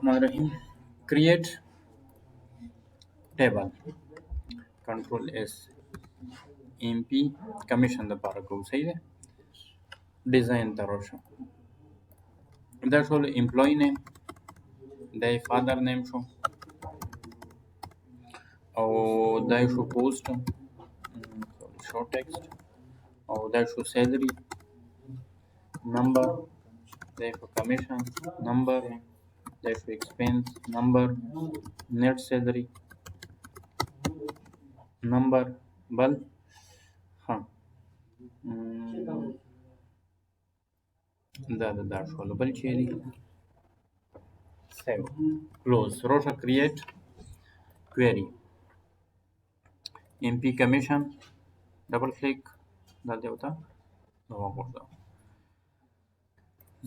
Bismillahirrahmanirrahim. Create table. Control S. MP commission the paragraph. صحیح ده. Design تراشه. دا شو employee name. دا father name شو. او دا شو post. Short text. او دا شو salary. Number. دا شو commission. Number. دا شو expense. Number. Net salary. Number. بل. ها. دا شو بل چی دی. Save. Close. Roша create query. MP commission. Double click. دا دیوتا. نو وګورئ.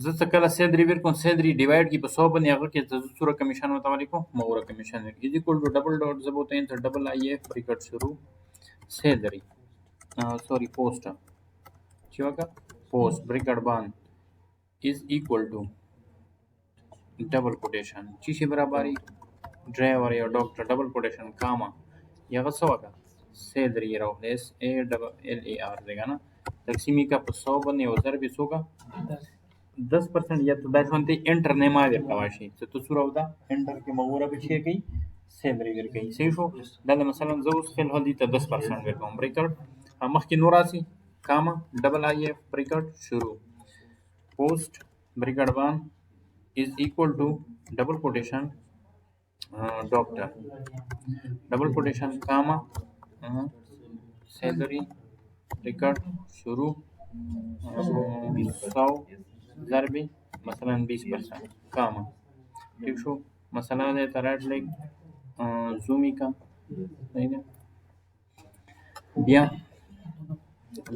زه څه کله سیلري ورکوم سیلري ډیوایډ کی په 100 باندې هغه کې د سوره کمیشن متعلق مغوره کمیشن از اکوال ټو ډبل ډاٹ زبوت انټر ډبل آی اف ریکارډ شروع سیلري سوري پوسټ چې وکړه پوسټ ریکارډ باندې از اکوال ټو ډبل کوټیشن چې شی برابرۍ ډرایور یا ډاکټر ډبل کوټیشن کاما یغه څه وکړه سیلري راو اس ا ډبل ال ای ار دغه نه تقسیمی کا په 100 باندې او ضرب سوګه 10% یا تو دا شونته انټر نه ما ورکوا شي چې تو سورو دا انټر کې مغوره به شي کوي سیلري ورکوي صحیح شو دا مثلا زه اوس فل هدي ته 10% ورکوم ریکارډ مخکې نور راسي کاما ډبل آی اف ریکارډ شروع پوسټ ریکارډ وان از اکوال ټو ډبل کوټیشن ډاکټر ډبل کوټیشن کاما سیلري ریکارډ شروع 100 ضرب مثلا 20% کاما ٹھیک شو مثلا دے ترائٹ لائک زومی کا بیا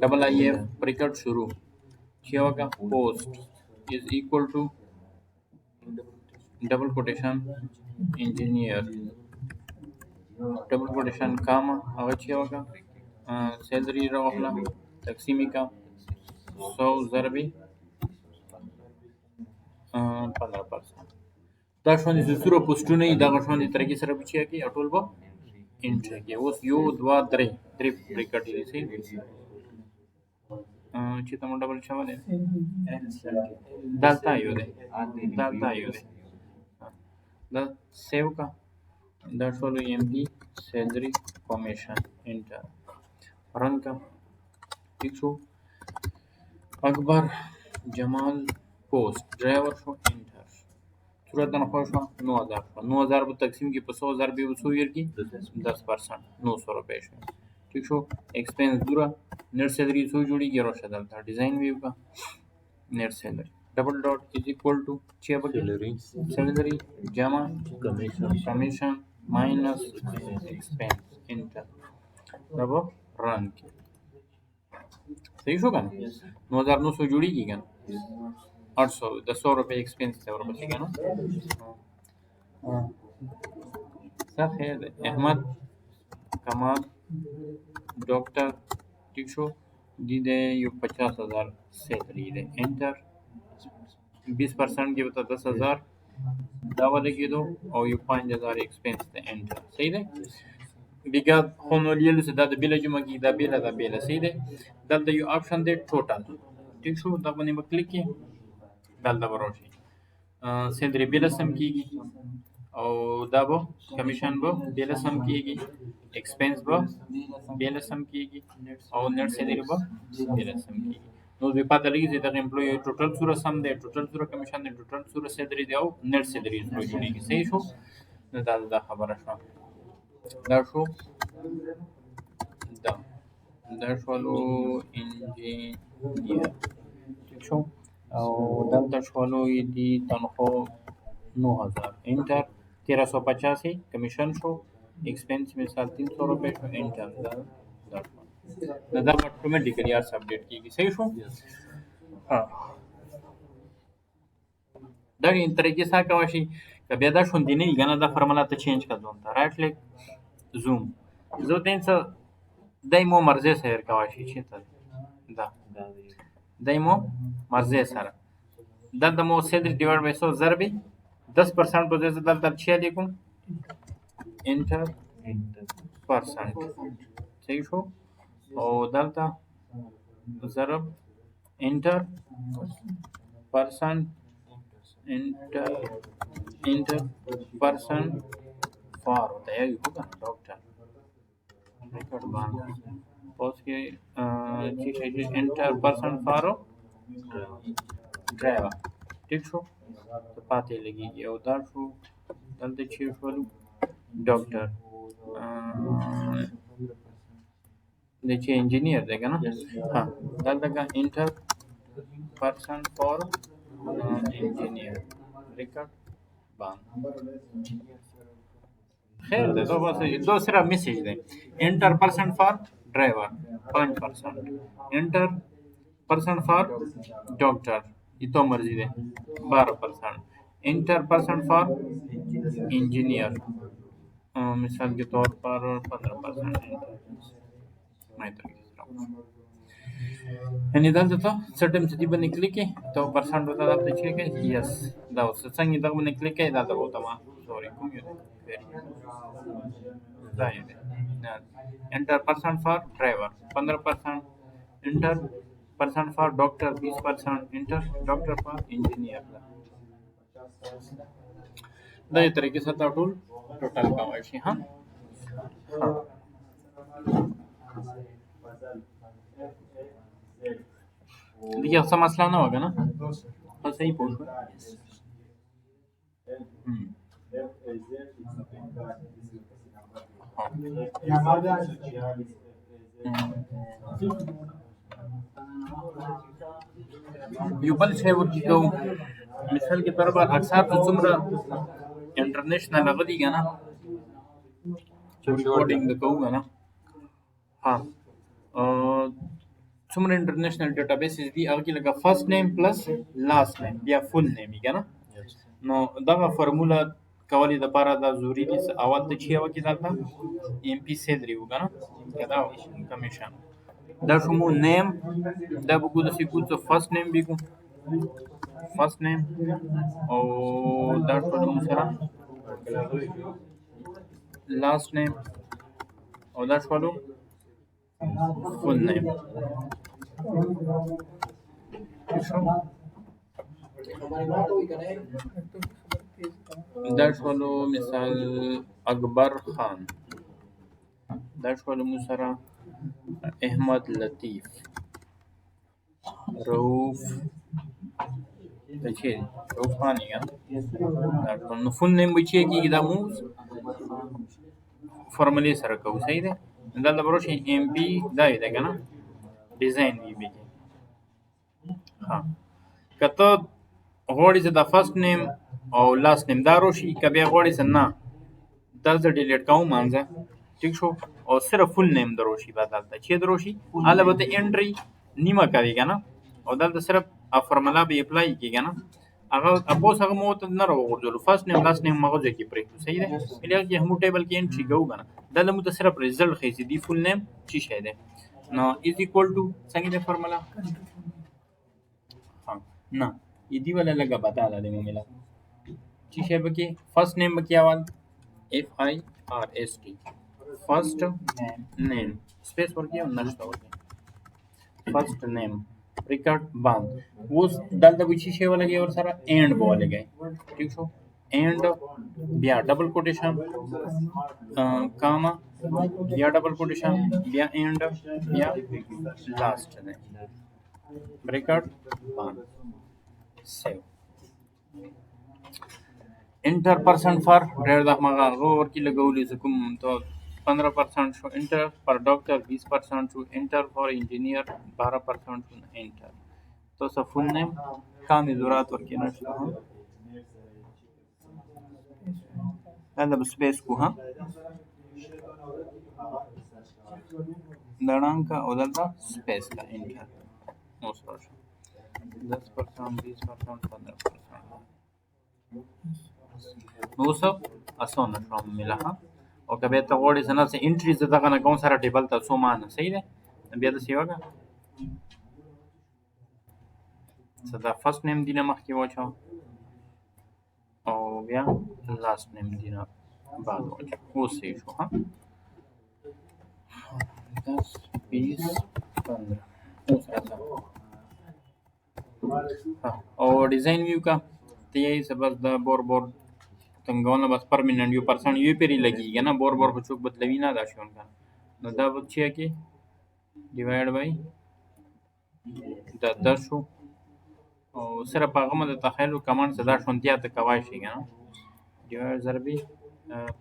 ڈبل آئی ایف ریکارڈ شروع کیا ہوگا پوسٹ از ایکول ٹو ڈبل کوٹیشن انجینئر ڈبل کوٹیشن کاما اگر کیا ہوگا سیلری روحلا تقسیمی کا 100 ضربی 15% دا شوندې چې سوره پوسټونه یې دغه شوندې طریقې سره بچیا کې ټول به انټر کې اوس 1 2 3 ریکارډ دي سي چې تم ډبل شاو نه دالتا یو دی دا سیو کا دا شول ایم پی سیلری کمیشن انټر رن کا ٹھیک شو اکبر جمال پوسٹ ड्राइवर شو انټر صورت تنخواہ شو 9000 شو 9000 په تقسیم کې په 100000 به وسو ير کې 10% 900 روپے شو ٹھیک شو ایکسپنس دورا نیٹ سیلری سو جوړیږي روشه دلته ډیزاین ویو کا نیٹ سیلری ڈبل ڈاٹ از اکوال ټو سیلری جمع کمیشن مائنس ایکسپنس انټر ربو رن کی صحیح شو کنه 9900 جوړیږي کنه 800 د 100 روپے ایکسپنس ته ورپسې کنه صحیح ده احمد کمال ډاکټر ٹھیک شو دی دے یو 50000 سیلری ده انټر 20% کې وته 10000 دا ولګیدو او یو 5000 ایکسپنس ته انټر صحیح ده بیګه خونولیل څه د بیل جمع کې دا بیل صحیح ده دلته یو آپشن دی ټوټل ٹھیک شو دا باندې کلیک کې دلته ورشي سیلری بیل سم کیږي او دا به کمیشن به بیل سم کیږي ایکسپنس به بیل سم کیږي او نیټ سیلری به بیل سم کیږي نو به پاتې لګي چې د امپلوي ټوټل سور سم دی ټوټل سور کمیشن دی ټوټل سور سیلری دی او نیټ سیلری جوړیږي صحیح شو نو دا خبره شو دا شو دا شوالو انجینیر ٹھیک شو او دلته شوالو دی تنخواه 9000 انٹر 1385 کمیشن شو ایکسپنس مثال 300 روپے شو انٹر دا اتوماتیکلی ار اپډیټ کیږي صحیح شو ها دا یو طریقې سره کوي شي بیا دا شوندې نه غنه دا فرمولا ته چینج کړم ته رائټ کلیک زوم زه دینڅ دایمو مرزه سره کوي شي چې دا دایمو مرزه سره دا د مو سیلری ډیوایډ بای 100 ضرب 10% په ځای زه دلته چې لیکم انټر پرسنټ صحیح شو او دلته ضرب انټر پرسنټ انټر پرسنټ فار होता है ये होगा doctor record बांध पोस्ट के चीज है inter person for driver ठीक छो तो पाते लगी ये उधर छो दलते चीज वालू डॉक्टर देखिए इंजीनियर देगा ना हाँ दलते का inter person for engineer record बांध خیر ده دو بس دو صرف میسیج ده انٹر پرسنٹ فار ड्राइवर 5% انٹر پرسنٹ فار डॉक्टर ये तो मर्जी दे 12% इंटर परसेंट फॉर इंजीनियर मिसाल के तौर पर 15% यानी दलته ته سټم چې دی باندې کلیک کړئ ته پرسنټ وته دلته چې کې یس دا اوس څنګه دا باندې کلیک کړئ دا وته ما سوري کوم یو دا یې انټر پرسنٹ فار ड्राइवर 15% انټر پرسنٹ فار डॉक्टर 20% انټر डॉक्टर فار انجینیر دا یې طریقې سره ټول ټوټل کوم شي ها देखिए ऐसा मसला ना होगा ना बस सही पूछ यो बल شی ورکی کو مثال के तौर पर अक्सर तो څومره इंटरनेशनल غدي کنه چې ریکارډینګ کوو کنه ها څومره انټرنیشنل ډیټابیسز دي هغه کې لکه فرست نیم پلس لاست نیم بیا فول نیم یې کنه نو دا فارمولا کولی د پاره دا ضروری دي اول ته چې هغه کې دلته ام پی سیلري وګنه دا کمیشن دا شمو نیم دا بګو د سیکو څه فرست نیم بګو فرست نیم او دا ټول سره لاست نیم او دا ټول full name دا شولو مثال اکبر خان دا شولو مسرا احمد لطیف رؤوف تچې رؤوف خان یا دا نو full name بچي کیږي دا مو فارمولې سره کوو صحیح ده دا د بروش ام پی دا دی کنه ډیزاین وی بي ها کته غوړي چې د فرست نیم او لاست نیم دا روشي کبه غوړي چې نه دا ز ډیلیټ کوم مانځه ٹھیک شو او صرف فل نیم دروشي بدلته چې دروشي البته انټری نیمه کوي کنه او دا صرف فارمولا به اپلای کیږي کنه هغه ابو هغه مو ته نه راوړل فرست نیم لاست نیم مغه کې پرې صحیح ده ملي کې هم ټیبل کې انټری کوو کنه دا له مو ته صرف ریزلټ خېږي دی فل نیم چی شه ده نو از ایکوال ټو څنګه ده فارمولا ها نه دی ولا لګه بتا ده مو ملا چی شه به کې فرست نیم به کې اول اف آی آر اس ټی فرست نیم स्पेस ورکی او نشته ورکی فرست نیم ریکارډ باند اوس دلته وچی شی ولګي اور سره اینڈ بولګي ٹھیک شو اینڈ بیا ډبل کوټیشن کاما بیا ډبل کوټیشن بیا اینڈ بیا لاست نه ریکارډ باند سیو انټر پرسنٹ فار ډیر د مغه ورکی لګولې کوم ته 15% شو انٹر پر ڈاکٹر 20% شو انٹر فار انجینئر 12% شو انٹر تو سب فل نیم کامی ضرورت ورکی نشتا ہاں هذا بسپیس کو ہاں دڑان کا او دلتا سپیس کا انٹر موسر شو 10% 20% 15% نو سب اسون شو ملا ہاں او کبه ته غوړي سره سه انټری زده کنه کوم سره ټیبل ته سو مان صحیح ده بیا د سیواګه صدا فرست نیم دینه مخ کې واچو او بیا لاست نیم دینا بعد واچ اوس یې شو ها 10 20 15 اوس راځه ها او डिजाइन व्यू का तो यही सब बस द बोर तंगवना बस परमानेंट यू परसेंट यू पेरी लगेगी ना बोर को चुक बदलवी ना दाशी उनका no da बच्चे की डिवाइड बाय द 10 شو او صرف هغه مده تخیل کمان صدا شونتیا ته کوای شي کنه डिवाइड ضربي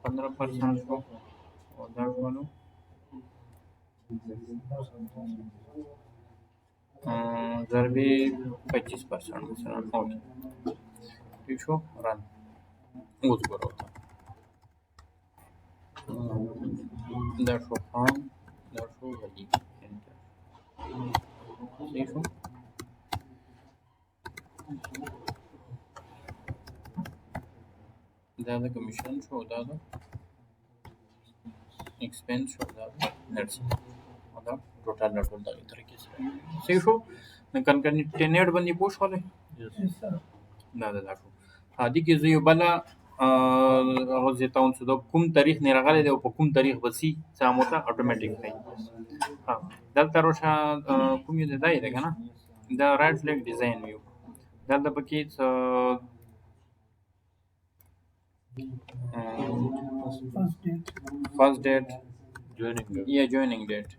15% شو او دا شو ضربي 25% مثلا اوكي ٹھیک شو رن اوس ګورو دا شو خان دا شو غلی صحیح شو دا د کمیشن شو دا د एक्सपेंस شو دا نټس دا ټوټال ټول دا طریقې سره صحیح شو نو کنکټینټ باندې پوښولې دا شو هادي کې زه یو بل هغه زیتاون څه د کوم تاریخ نه راغلی دی او په کوم تاریخ بسی ساموته اتوماتیک دی ها دلته روشه کوم یو دی دی کنه دا رائټ فلیک ډیزاین ویو دلته پکې first date joining date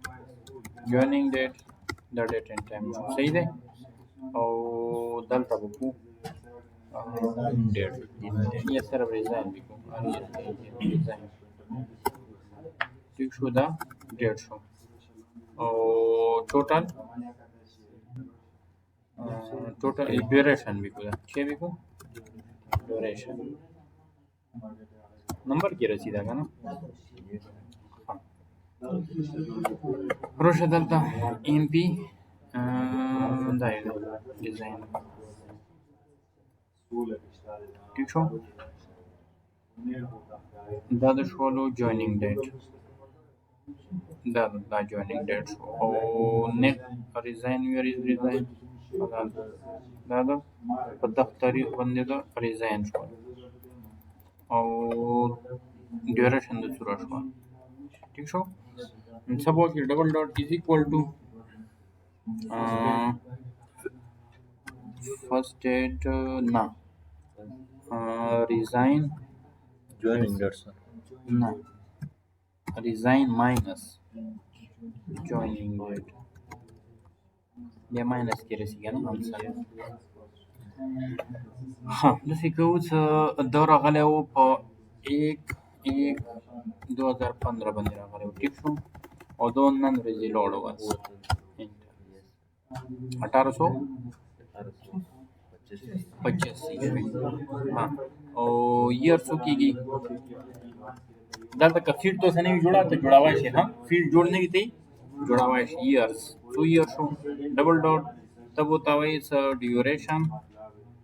the date and time صحیح دی او دلته وکړو date یا صرف ریزاین وکړو ریزاین ٹھیک شو دا ډیټ شو او ټوټل ड्यूरेशन وکړو دا چې وکړو ड्यूरेशन नंबर की रसीदा का ना रोशा दलता एमपी डिजाइन ठीक शो दादा शोलो जॉइनिंग डेट दादा जॉइनिंग डेट ओ नेट रिजाइन वेयर इज रिजाइन दादा 10 तारीख बंदे दा रिजाइन शो او ड्यूरेशन د سورا شو ٹھیک شو سبو کې ډبل ډاٹ از ایکوال ټو فرست ډیټ نه ریزاین جوائنینګ ډیټ نه ریزاین ماینس جوائنینګ ډیټ بیا ماینس کې رسیږي نه انسر हाँ जैसे कि उस दौर आगले वो एक 2015 बंदे आगले वो ठीक शो और दो नन रेजी लॉर्ड हुआ 1885 हाँ और ईयर सो की गई दल तक फील्ड तो सने भी जुड़ा तो जुड़ा हुआ है हाँ फील्ड जोड़ने की थी जुड़ा हुआ है years so year show double dot तब होता है इस ड्यूरेशन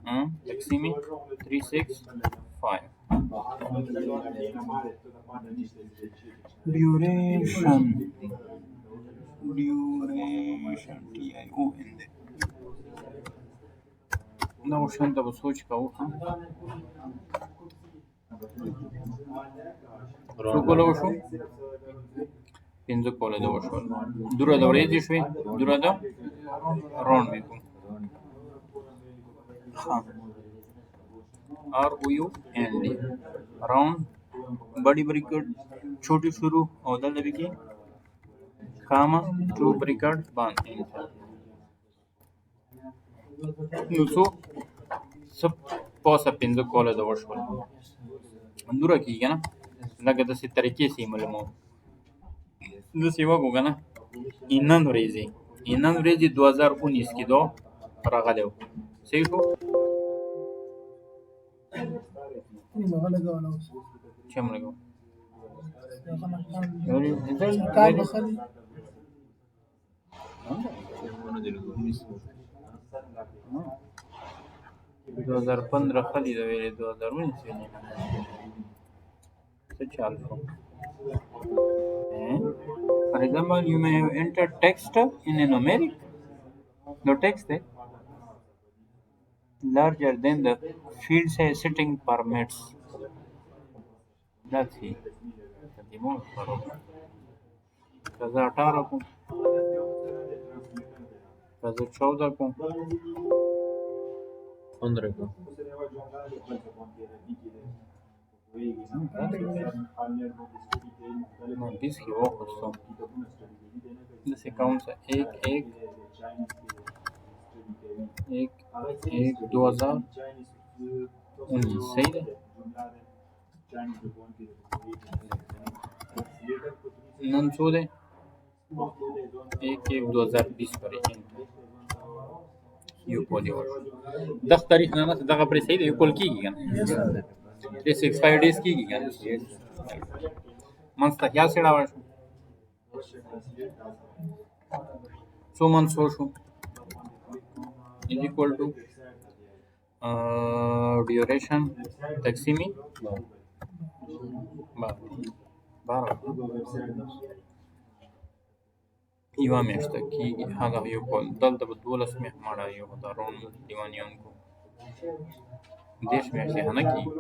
तकसीमी 365 ड्यूरेशन TION ना ओशन तब सोच का हो हाँ सो कोलो शो पिंजो कोले दो शो दूरा दौरे जिसमें दूरा दो राउंड में हाँ ROUND राउंड बड़ी ब्रिकेट छोटी शुरू और दल की कामा टू ब्रिकेट बांध नुसो सब पॉस पिंजो कोले दो वर्ष अंदूरा की क्या ना लगा दस तरीके से मालूम जो सेवा होगा ना इन्नन रेजी 2019 की दो रागा दो सही हो चम लगो दो 2015 खाली दे 2019 से चाल For example, you may have entered text in a numeric. No text है larger than the field size sitting permits. That's it. تقديمون خروج كذا 18 को كذا 14 को 15 को no, 20 की वो खुशो जैसे कौन सा एक एक एक एक 2019 सही है नन सो दे एक एक 2020 पर यो पॉलीवर 10 तारीख ना दगा पर सही है यो कॉल की गया this expired days की गया months तक क्या सेड़ा वाला so months हो show is equal to duration تقسيمي 12 یوه میاشته کېږي هغه یو کال دلته به 12 میاشت مړه یو دا روڼ دیوانیان کو 10 میاشتې نه کېږي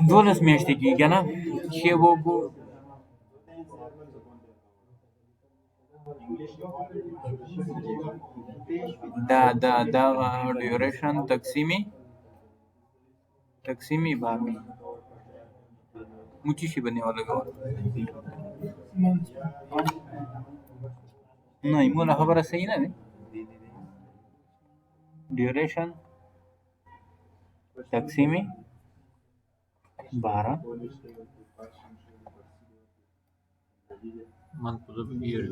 12 میاشتې کېږي که نه چې وګو دا ډیوریشن تقسیمی باندې मुझी सी बनने वाला गवा नहीं मोला खबर सही ना ड्यूरेशन तकसीमी 12 month of the year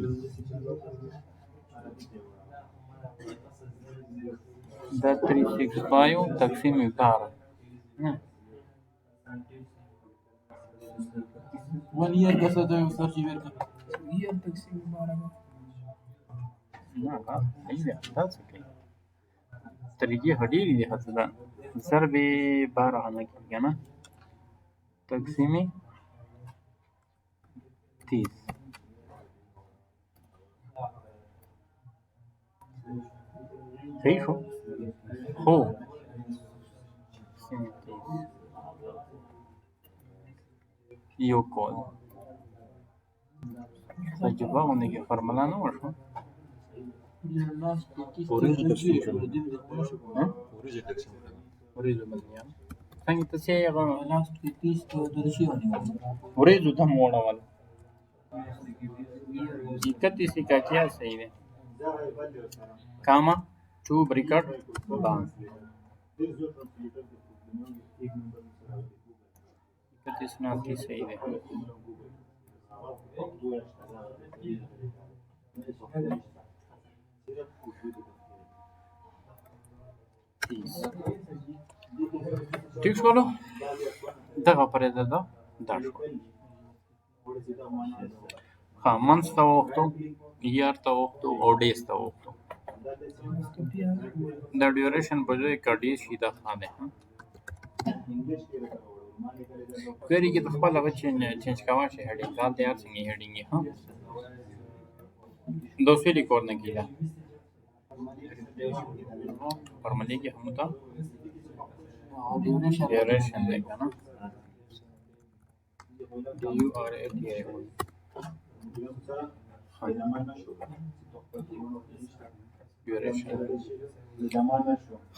that 365 तकसीमी 12 1 year कैसा जो सर्च ईयर का year तकसीम 12 ना सही है that's okay तरीके हडीरी दे हसदा ضرب 12 आना किया ना तकसीमी 30 सही हो यो कॉल सजबा होने की फार्मूला ना वर्षो संगीत से लास्ट के 30 तो दर्शी होने ओरे जो था मोड़ा वाला 31 का क्या सही है कामा टू ब्रिकट बांग 31 ना की सही है ठीक बोलो दगा पर दादा दाश हाँ मंथ्स था वक्त ईयर था वक्त और डेज था वक्त द ड्यूरेशन पर जो एक डेज सीधा खाने हैं क्वेरी की तो खबर लगा चेंज करवा से हेडिंग डाल दिया सिंगी हेडिंग ये हाँ दूसरी रिकॉर्ड ने किया फॉर्मली की हम था ड्यूरेशन देखा ना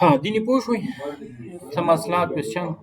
हाँ दिनी पूछ हुई समझला क्वेश्चन